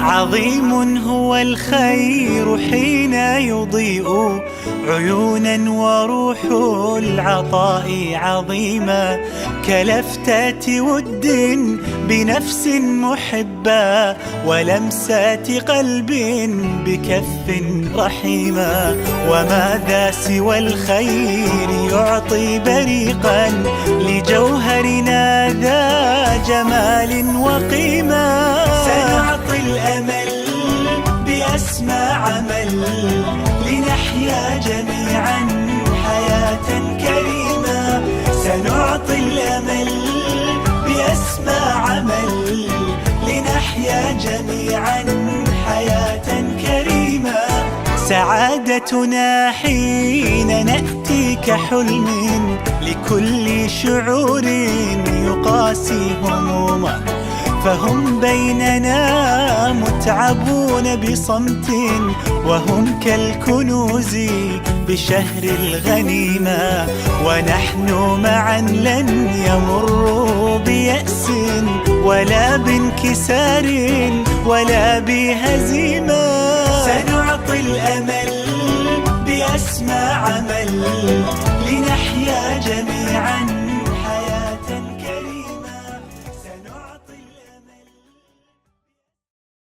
عظيم هو الخير حين يضيء عيونا وروح العطاء عظيمة، كلفتات ود بنفس محبة ولمسات قلب بكف رحيمة. وماذا سوى الخير يعطي بريقا لجوهرنا ذا جمال وقيمة. سنعطي الأمل بأسمى عمل لنحيا جميعا حياة كريمة. سنعطي الأمل بأسمى عمل لنحيا جميعا حياة كريمة. سعادتنا حين نأتي كحلم لكل شعور يقاسي همومه، فهم بيننا متعبون بصمت وهم كالكنوز بشهر الغنيمة. ونحن معا لن يمروا بيأس ولا بانكسار ولا بهزيمة. سنعطي الأمل بأسمى عمل